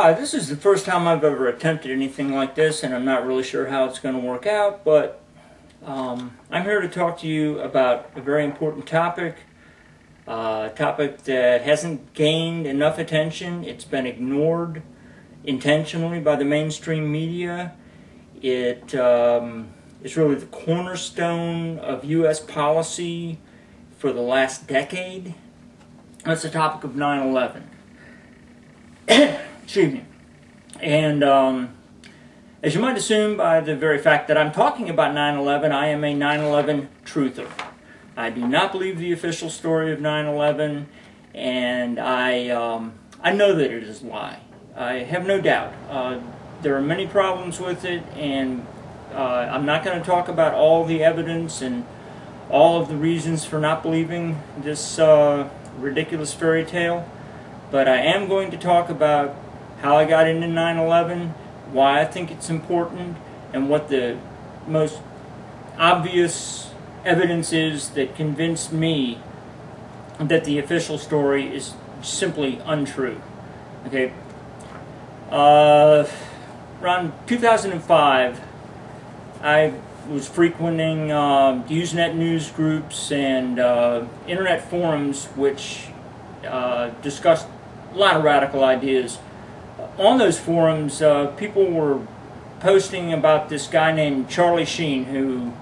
Hi, this is the first time I've ever attempted anything like this, and I'm not really sure how it's going to work out, but I'm here to talk to you about a very important topic, a topic that hasn't gained enough attention. It's been ignored intentionally by the mainstream media. It's really the cornerstone of U.S. policy for the last decade. That's the topic of 9/11. Excuse me. And as you might assume by the very fact that I'm talking about 9/11, I am a 9/11 truther. I do not believe the official story of 9/11, and I know that it is a lie. I have no doubt. There are many problems with it, and I'm not going to talk about all the evidence and all of the reasons for not believing this ridiculous fairy tale, but I am going to talk about how I got into 9/11, why I think it's important, and what the most obvious evidence is that convinced me that the official story is simply untrue. Okay. Around 2005, I was frequenting Usenet news groups and internet forums which discussed a lot of radical ideas. On those forums, people were posting about this guy named Charlie Sheen, who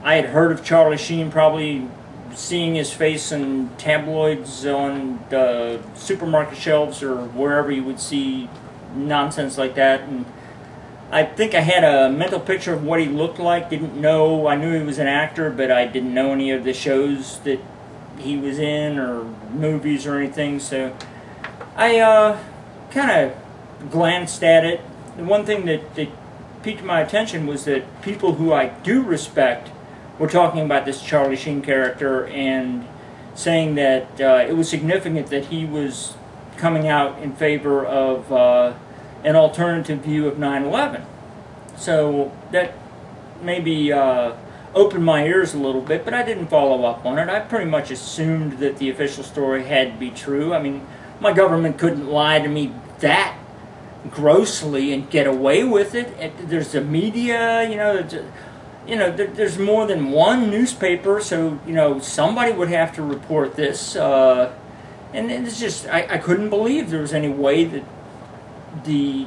I had heard of Charlie Sheen, probably seeing his face in tabloids on the supermarket shelves or wherever you would see nonsense like that. And I think I had a mental picture of what he looked like. I knew he was an actor, but I didn't know any of the shows that he was in or movies or anything. So I kind of glanced at it. The one thing that piqued my attention was that people who I do respect were talking about this Charlie Sheen character and saying that it was significant that he was coming out in favor of an alternative view of 9/11. So that maybe opened my ears a little bit, but I didn't follow up on it. I pretty much assumed that the official story had to be true. I mean, my government couldn't lie to me that grossly and get away with it. There's the media, there's more than one newspaper, so somebody would have to report this. And it's just I couldn't believe there was any way that the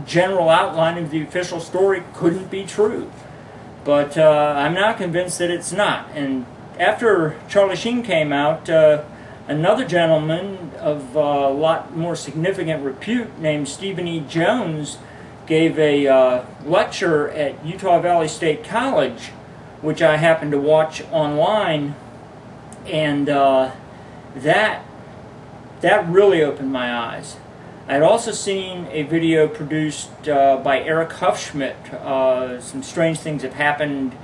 general outline of the official story couldn't be true. But I'm now convinced that it's not. And after Charlie Sheen came out, another gentleman of a lot more significant repute named Stephen E. Jones gave a lecture at Utah Valley State College, which I happened to watch online, and that really opened my eyes. I had also seen a video produced by Eric Hufschmidt. Some strange things have happened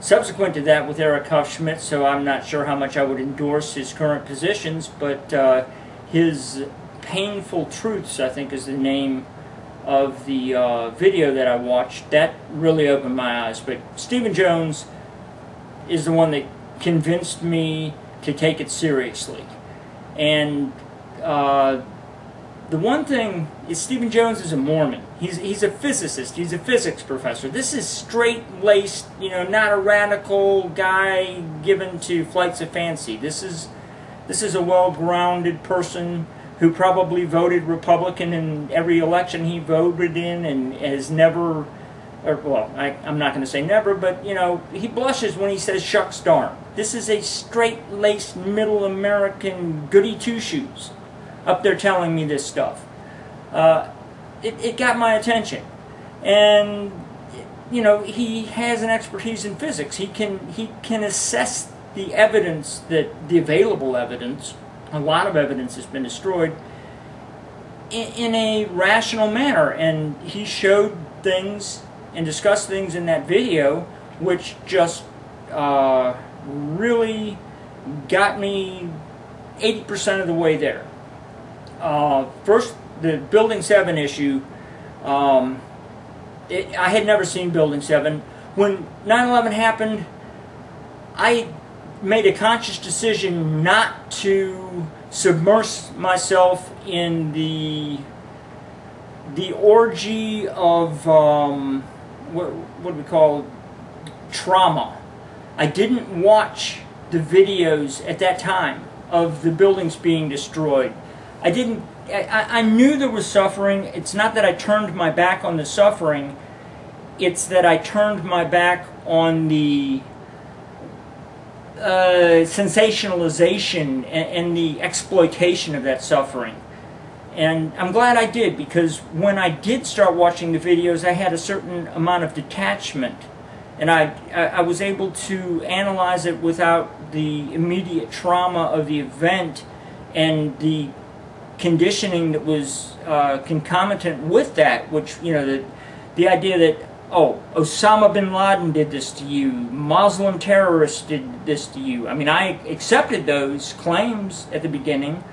subsequent to that with Eric Hufschmidt, so I'm not sure how much I would endorse his current positions, but his Painful Truths, I think is the name of the video that I watched. That really opened my eyes. But Stephen Jones is the one that convinced me to take it seriously. And the one thing is, Stephen Jones is a Mormon. He's a physicist. He's a physics professor. This is straight-laced, not a radical guy given to flights of fancy. This is a well-grounded person who probably voted Republican in every election he voted in and has never, I'm not going to say never, but, he blushes when he says shucks darn. This is a straight-laced middle American goody two-shoes up there telling me this stuff. It got my attention, and he has an expertise in physics. He can assess the evidence, the available evidence. A lot of evidence has been destroyed in a rational manner, and he showed things and discussed things in that video which just really got me 80% of the way there. First, the Building 7 issue, I had never seen Building 7. When 9/11 happened, I made a conscious decision not to submerge myself in the the orgy of what do we call trauma. I didn't watch the videos at that time of the buildings being destroyed. I knew there was suffering. It's not that I turned my back on the suffering, it's that I turned my back on the sensationalization and the exploitation of that suffering. And I'm glad I did, because when I did start watching the videos, I had a certain amount of detachment, and I was able to analyze it without the immediate trauma of the event and the conditioning that was concomitant with that, which, you know, the idea that, oh, Osama bin Laden did this to you, Muslim terrorists did this to you. I mean, I accepted those claims at the beginning,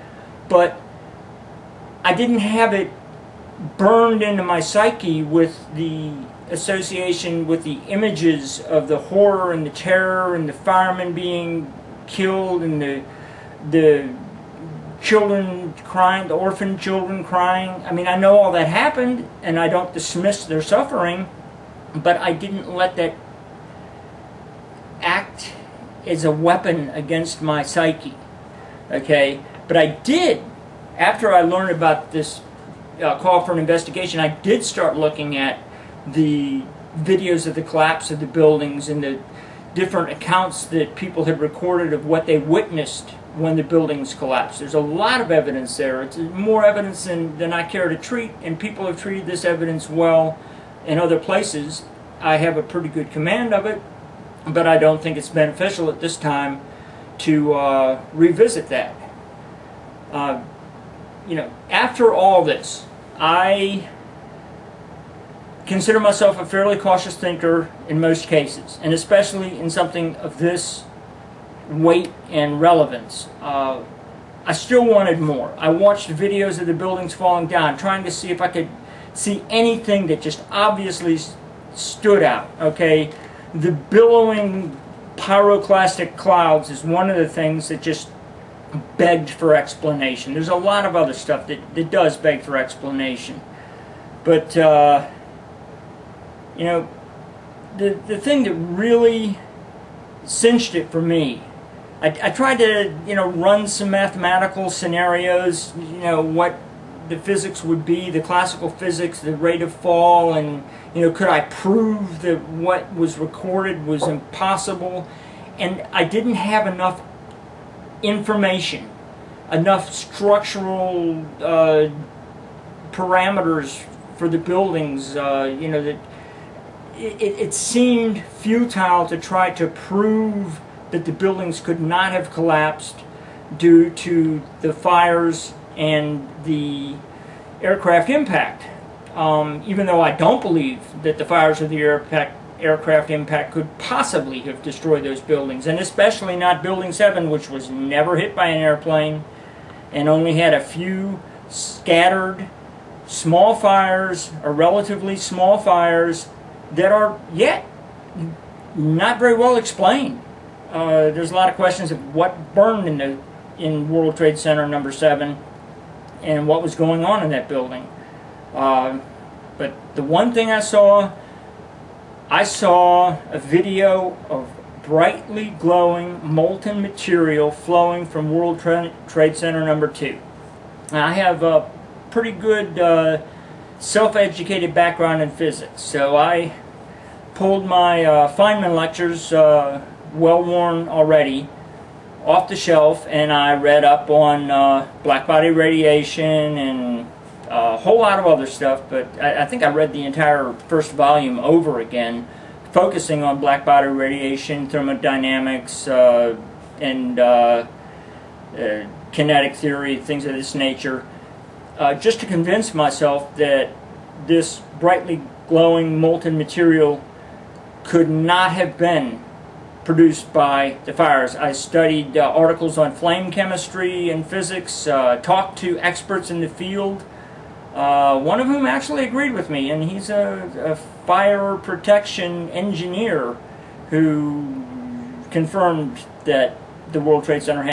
but I didn't have it burned into my psyche with the association with the images of the horror and the terror and the firemen being killed and the children crying, the orphan children crying. I mean, I know all that happened, and I don't dismiss their suffering, but I didn't let that act as a weapon against my psyche. Okay? But I did, after I learned about this call for an investigation, I did start looking at the videos of the collapse of the buildings and the different accounts that people had recorded of what they witnessed when the buildings collapsed. There's a lot of evidence there. It's more evidence than I care to treat, and people have treated this evidence well in other places. I have a pretty good command of it, but I don't think it's beneficial at this time to revisit that. You know, after all this, I consider myself a fairly cautious thinker in most cases, and especially in something of this weight and relevance. I still wanted more. I watched videos of the buildings falling down, trying to see if I could see anything that just obviously stood out. Okay, the billowing pyroclastic clouds is one of the things that just begged for explanation. There's a lot of other stuff that does beg for explanation. But, you know, the thing that really cinched it for me, I tried to, you know, run some mathematical scenarios, you know, what the physics would be, the classical physics, the rate of fall, and, you know, could I prove that what was recorded was impossible? And I didn't have enough information, enough structural parameters for the buildings, you know, that it seemed futile to try to prove that the buildings could not have collapsed due to the fires and the aircraft impact. Even though I don't believe that the fires of the aircraft impact could possibly have destroyed those buildings, and especially not Building 7, which was never hit by an airplane and only had a few scattered small fires, or relatively small fires, that are yet not very well explained. There's a lot of questions of what burned in World Trade Center number 7 and what was going on in that building. But the one thing I saw a video of brightly glowing molten material flowing from World Trade Center number 2. Now, I have a pretty good self-educated background in physics, so I pulled my Feynman lectures, well-worn already, off the shelf, and I read up on blackbody radiation and a whole lot of other stuff, but I think I read the entire first volume over again, focusing on blackbody radiation, thermodynamics, and kinetic theory, things of this nature, just to convince myself that this brightly glowing molten material could not have been produced by the fires. I studied articles on flame chemistry and physics, talked to experts in the field, one of whom actually agreed with me, and he's a fire protection engineer who confirmed that the World Trade Center